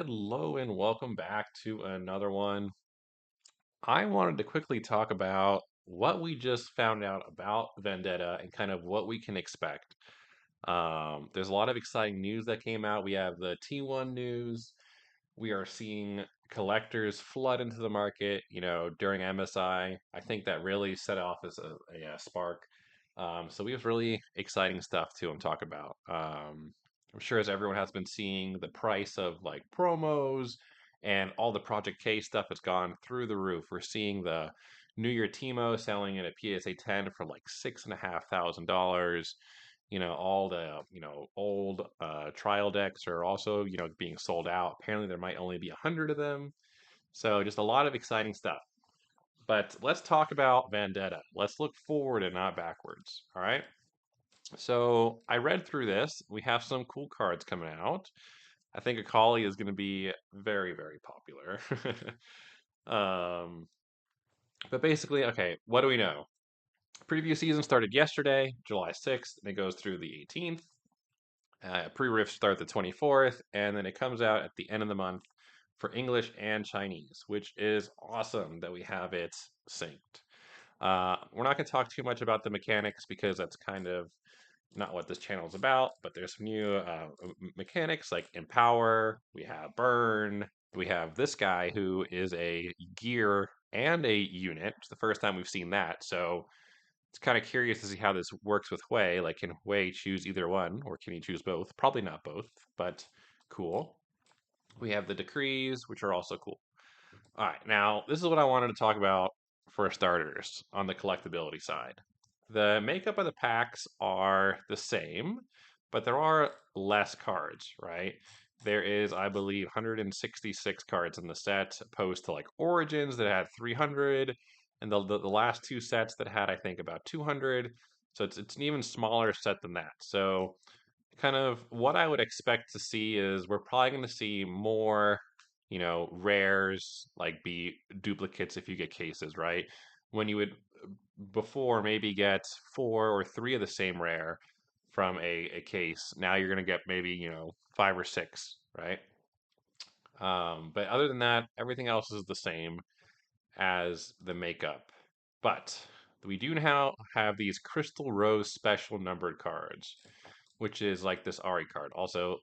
Hello and welcome back to another one. I wanted to quickly talk about what we just found out about Vendetta and kind of what we can expect. There's a lot of exciting news that came out. We have the T1 news. We are seeing collectors flood into the market, during MSI. I think that really set off as a spark. So we have really exciting stuff to talk about. I'm sure as everyone has been seeing, the price of like promos and all the Project K stuff has gone through the roof. We're seeing the New Year Timo selling at a PSA 10 for like $6,500. All the old trial decks are also being sold out. Apparently, there might only be 100 of them. So just a lot of exciting stuff. But let's talk about Vendetta. Let's look forward and not backwards. All right. So I read through this. We have some cool cards coming out. I think Akali is going to be very, very popular. um, but basically, okay, what do we know? Preview season started yesterday, July 6th, and it goes through the 18th. Pre-riff start the 24th, and then it comes out at the end of the month for English and Chinese, which is awesome that we have it synced. We're not going to talk too much about the mechanics because that's kind of not what this channel is about, but there's some new mechanics like Empower, we have Burn, we have this guy who is a gear and a unit. It's the first time we've seen that, so it's kind of curious to see how this works with Hui. Like, can Hui choose either one, or can he choose both? Probably not both, but cool. We have the decrees, which are also cool. All right, now this is what I wanted to talk about for starters on the collectability side. The makeup of the packs are the same, but there are less cards, right? There is, I believe, 166 cards in the set, opposed to like Origins that had 300, and the last two sets that had, I think, about 200. So it's an even smaller set than that. So kind of what I would expect to see is we're probably going to see more, rares, like be duplicates if you get cases, right? When you would before maybe get four or three of the same rare from a case, now you're going to get maybe, five or six, right? But other than that, everything else is the same as the makeup. But we do now have these Crystal Rose special numbered cards, which is like this Ari card. Also,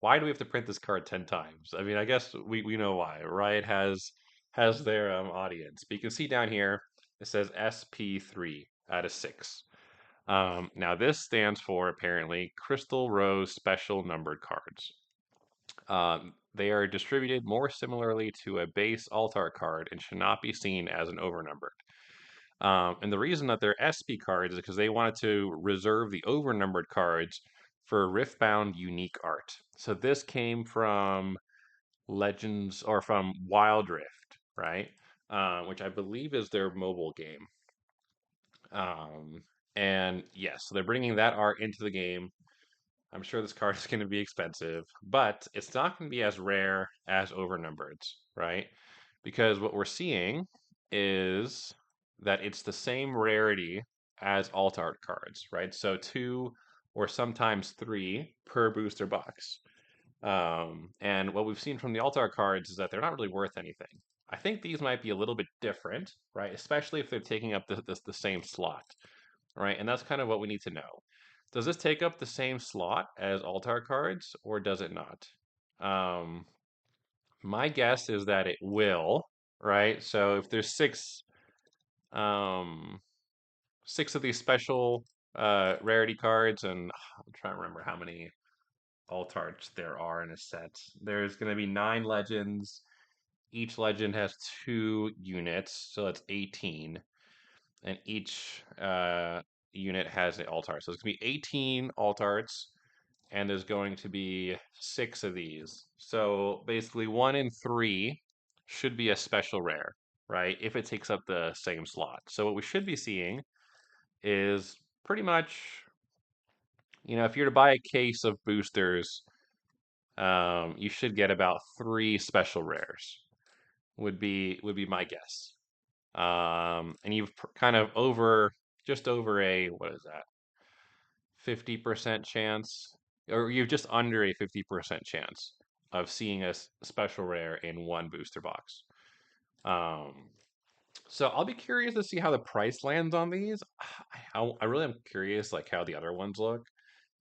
why do we have to print this card 10 times? I mean, I guess we know why. Riot has their audience. But you can see down here it says SP3 out of 6. Now this stands for apparently Crystal Rose special numbered cards. They are distributed more similarly to a base altar card and should not be seen as an overnumbered. And the reason that they're SP cards is because they wanted to reserve the overnumbered cards for riftbound unique art. So this came from Legends or from Wild Rift, right? Which I believe is their mobile game. Um, and yes, so they're bringing that art into the game. I'm sure this card is going to be expensive, but it's not going to be as rare as overnumbered, right? Because what we're seeing is that it's the same rarity as alt art cards, right? So two or sometimes three per booster box. And what we've seen from the alt art cards is that they're not really worth anything. I think these might be a little bit different, right? Especially if they're taking up the same slot, right? And that's kind of what we need to know. Does this take up the same slot as Altar cards, or does it not? Um, my guess is that it will, right? So if there's um, six of these special rarity cards, and I'm trying to remember how many Altarts there are in a set. There's going to be 9 legends. Each legend has 2 units, so that's 18. And each unit has an altar. So it's going to be 18 altarts, and there's going to be 6 of these. So basically, 1 in 3 should be a special rare, right? If it takes up the same slot. So what we should be seeing is pretty much, if you're to buy a case of boosters, you should get about 3 special rares. Would be my guess. And you've kind of just over a, what is that, 50% chance, or you're just under a 50% chance of seeing a special rare in one booster box. Um, so I'll be curious to see how the price lands on these. I really am curious like how the other ones look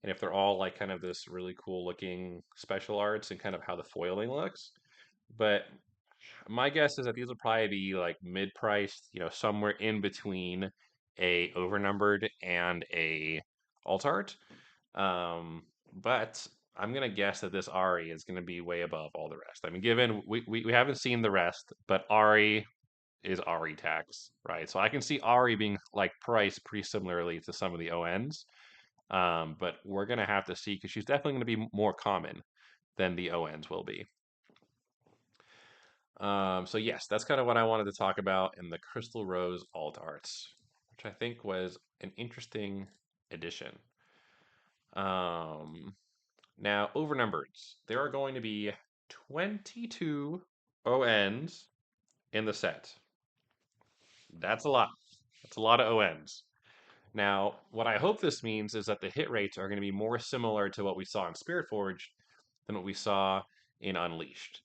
and if they're all like kind of this really cool looking special arts and kind of how the foiling looks. But my guess is that these will probably be like mid-priced, somewhere in between a overnumbered and a alt art. Um, but I'm gonna guess that this Ari is gonna be way above all the rest. I mean, given we haven't seen the rest, but Ari is Ari tax, right? So I can see Ari being like priced pretty similarly to some of the ONs. But we're gonna have to see because she's definitely gonna be more common than the ONs will be. So yes, that's kind of what I wanted to talk about in the Crystal Rose alt arts, which I think was an interesting addition. Um, Now overnumbers. There are going to be 22 ONs in the set. That's a lot. That's a lot of ONs. Now, what I hope this means is that the hit rates are going to be more similar to what we saw in Spirit Forge than what we saw in Unleashed.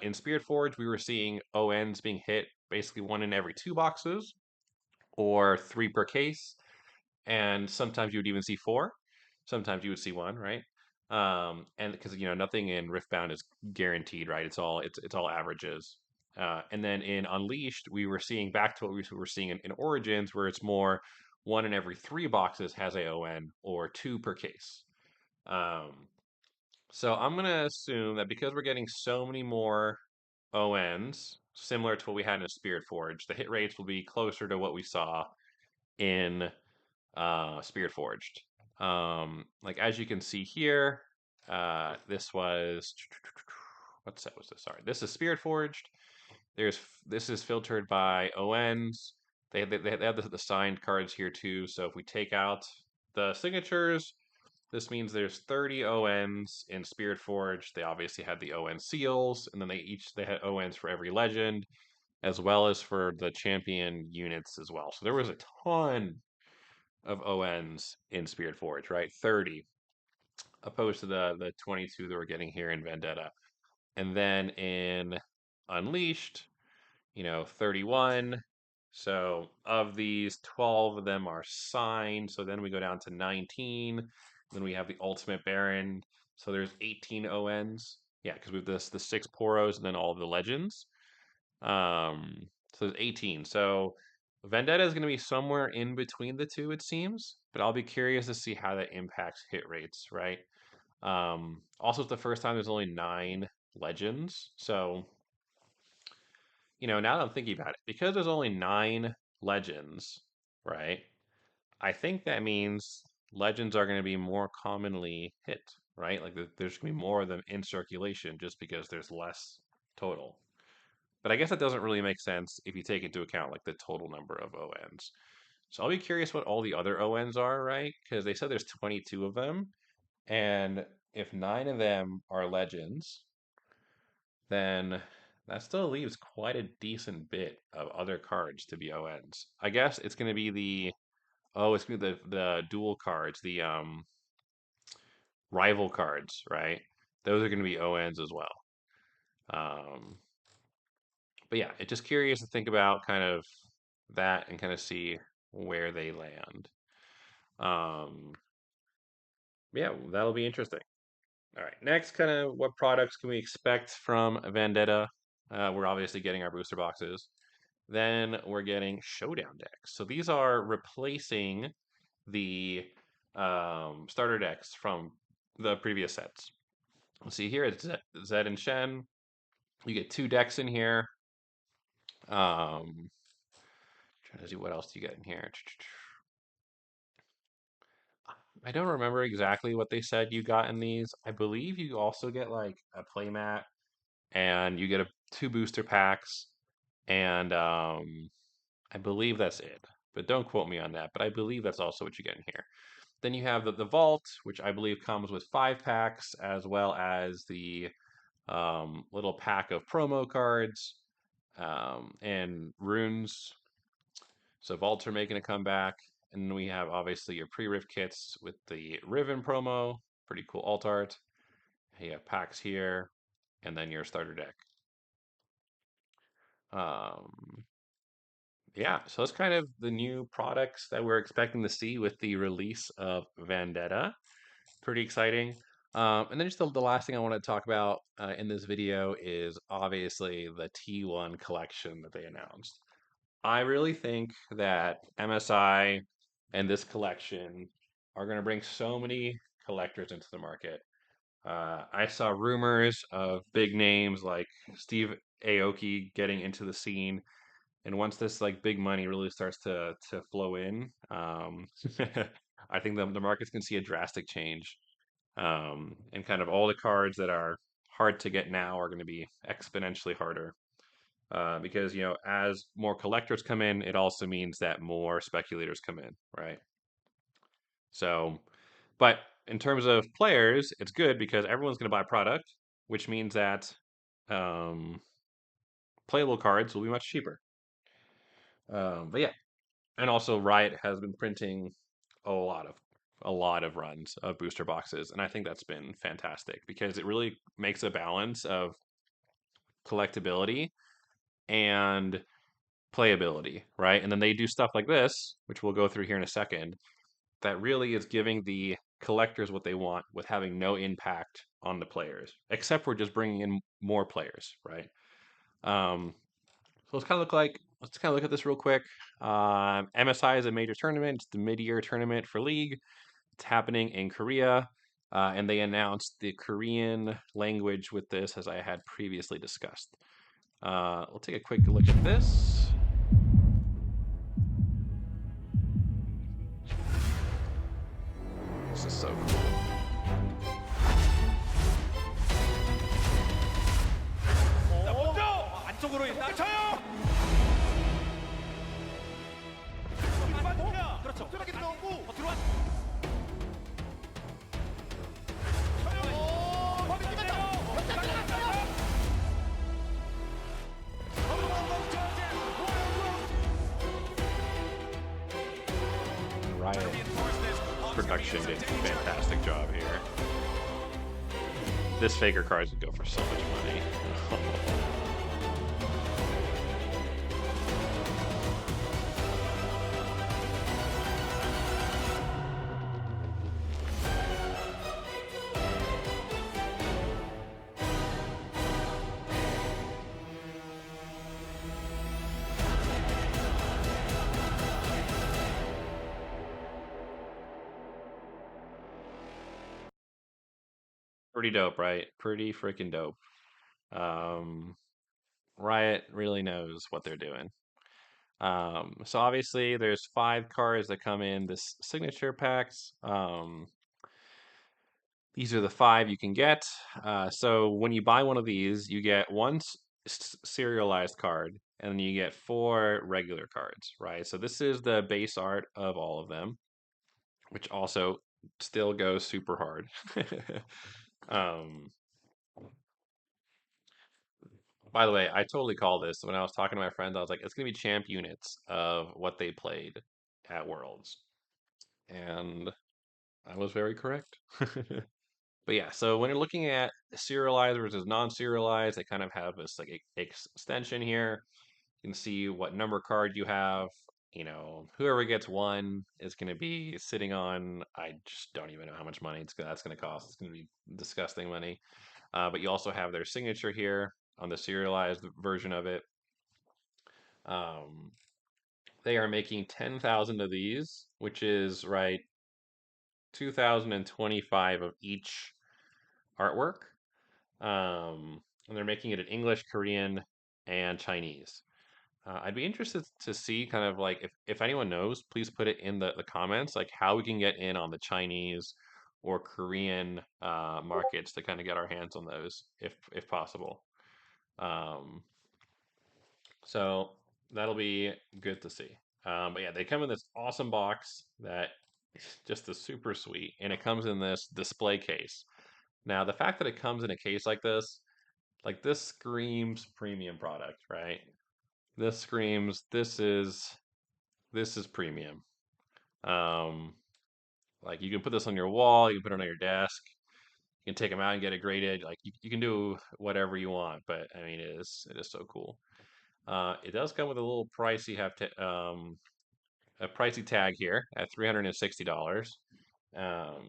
In Spirit Forge, we were seeing ONs being hit basically one in every two boxes or three per case, and sometimes you would even see four. Sometimes you would see one, right? And because nothing in Riftbound is guaranteed, right? It's all averages. And then in Unleashed, we were seeing back to what we were seeing in Origins, where it's more one in every three boxes has AON or two per case. Um, so I'm gonna assume that because we're getting so many more ONs, similar to what we had in Spirit Forge, the hit rates will be closer to what we saw in Spirit Forged. Like as you can see here, this was what set was this? Sorry, this is Spirit Forged. This is filtered by ONs. They have the signed cards here too. So if we take out the signatures, this means there's 30 ONs in Spirit Forge. They obviously had the ON seals, and then they had ONs for every legend, as well as for the champion units as well. So there was a ton of ONs in Spirit Forge, right? 30 opposed to the 22 that we're getting here in Vendetta. And then in Unleashed, 31. So of these, 12 of them are signed. So then we go down to 19. Then we have the Ultimate Baron. So there's 18 ONs. Yeah, because we have the six Poros and then all the legends. So there's 18. So Vendetta is going to be somewhere in between the two, it seems. But I'll be curious to see how that impacts hit rates, right? Also, it's the first time there's only 9 legends. So now that I'm thinking about it, because there's only 9 legends, right? I think that means legends are going to be more commonly hit, right? Like there's going to be more of them in circulation just because there's less total. But I guess that doesn't really make sense if you take into account like the total number of ONs. So I'll be curious what all the other ONs are, right? Because they said there's 22 of them, and if 9 of them are legends, then that still leaves quite a decent bit of other cards to be ONs. I guess it's going to be it's going to be the dual cards, the rival cards, right? Those are going to be ONs as well. Um, but yeah, it's just curious to think about kind of that and kind of see where they land. Um, yeah, that'll be interesting. All right, next, kind of what products can we expect from Vendetta? We're obviously getting our booster boxes. Then we're getting showdown decks. So these are replacing the starter decks from the previous sets. Let's see here, it's Zed and Shen. You get 2 decks in here. Trying to see what else do you get in here. I don't remember exactly what they said you got in these. I believe you also get like a playmat and you get 2 booster packs and I believe that's it. But don't quote me on that. But I believe that's also what you get in here. Then you have the vault, which I believe comes with 5 packs, as well as the little pack of promo cards and runes. So vaults are making a comeback. And then we have obviously your pre-riff kits with the Riven promo. Pretty cool alt art. You have packs here. and then your starter deck. Um, yeah, so that's kind of the new products that we're expecting to see with the release of Vendetta. Pretty exciting. And then just the last thing I want to talk about in this video is obviously the T1 collection that they announced. I really think that MSI and this collection are going to bring so many collectors into the market. I saw rumors of big names like Steve Aoki getting into the scene, and once this like big money really starts to flow in, I think the market's going to see a drastic change. And kind of all the cards that are hard to get now are going to be exponentially harder. Because as more collectors come in, it also means that more speculators come in, right? So, but in terms of players, it's good because everyone's going to buy product, which means that um, playable cards will be much cheaper. But yeah, and also Riot has been printing a lot of runs of booster boxes, and I think that's been fantastic because it really makes a balance of collectability and playability, right? And then they do stuff like this, which we'll go through here in a second, that really is giving the collectors what they want with having no impact on the players, except for just bringing in more players, right? So let's kind of look at this real quick. MSI is a major tournament. It's the mid-year tournament for League. It's happening in Korea, and they announced the Korean language with this, as I had previously discussed. We'll take a quick look at this. This is so cool. 안쪽으로 쳐요. 그렇죠. 들어가게 들어오고 들어와. 쳐요. 범위 뛰면서 벽장 들어갔어요. Riot production did a fantastic job here. This Faker cards would go for so much money. Pretty dope, right? Pretty freaking dope. Um, Riot really knows what they're doing. So obviously there's 5 cards that come in this signature packs. These are the 5 you can get. So when you buy one of these, you get one serialized card, and then you get 4 regular cards, right? So this is the base art of all of them, which also still goes super hard. um, by the way, I totally called this when I was talking to my friends. I was like, it's gonna be champ units of what they played at Worlds, and I was very correct. But yeah, so when you're looking at serialized versus non-serialized, they kind of have this like extension here. You can see what number card you have. Whoever gets one is going to be sitting on. I just don't even know how much money that's going to cost. It's going to be disgusting money. But you also have their signature here on the serialized version of it. Um, they are making 10,000 of these, which is right 2,025 of each artwork. And they're making it in English, Korean, and Chinese. I'd be interested to see kind of like if anyone knows, please put it in the comments, like how we can get in on the Chinese or Korean markets to kind of get our hands on those if possible. Um, so that'll be good to see. But yeah, they come in this awesome box that just is super sweet, and it comes in this display case. Now, the fact that it comes in a case like this screams premium product, right? This screams this is premium. Um, like you can put this on your wall, you can put it on your desk, You can take them out and get it graded. Like you can do whatever you want, but I mean, it is so cool. It does come with a little pricey have to a pricey tag here at $360. Um,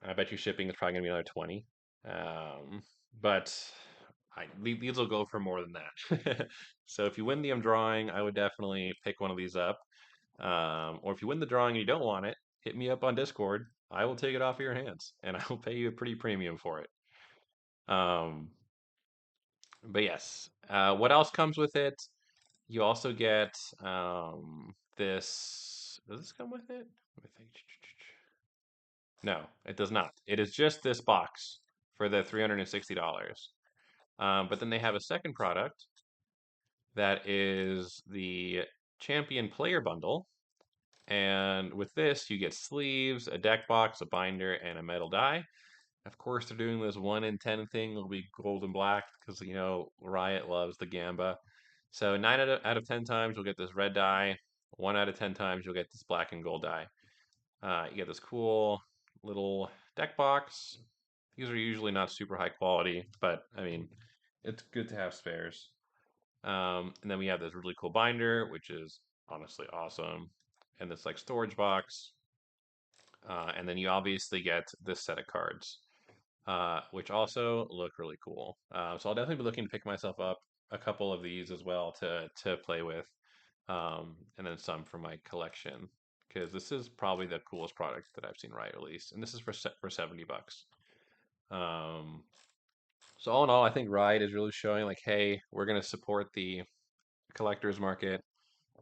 I bet you shipping is probably gonna be another 20. But these will go for more than that. So if you win the drawing, I would definitely pick one of these up. Or if you win the drawing and you don't want it, hit me up on Discord. I will take it off of your hands, and I will pay you a pretty premium for it. Um, but yes, what else comes with it? You also get this. Does this come with it? Let me think. No, it does not. It is just this box for the $360. But then they have a second product that is the Champion Player Bundle. And with this, you get sleeves, a deck box, a binder, and a metal die. Of course, they're doing this 1 in 10 thing. It'll be gold and black because, Riot loves the Gamba. So 9 out of 10 times, you'll get this red die. 1 out of 10 times, you'll get this black and gold die. You get this cool little deck box. These are usually not super high quality, but I mean, it's good to have spares. And then we have this really cool binder, which is honestly awesome, and this like storage box. And then you obviously get this set of cards, which also look really cool. So I'll definitely be looking to pick myself up a couple of these as well to play with, and then some for my collection because this is probably the coolest product that I've seen Riot release, and this is for $70. Um, so all in all, I think Riot is really showing like, hey, we're gonna support the collector's market.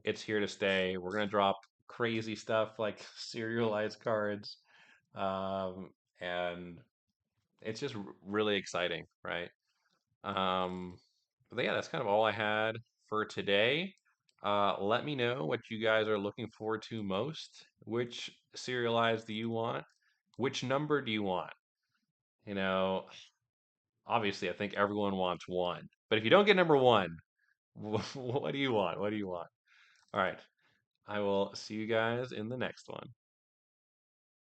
It's here to stay. We're gonna drop crazy stuff like serialized cards, and it's just really exciting, right? But yeah, that's kind of all I had for today. Let me know what you guys are looking forward to most. Which serialized do you want? Which number do you want? You know, obviously, I think everyone wants one. But if you don't get number one, what do you want? What do you want? All right. I will see you guys in the next one.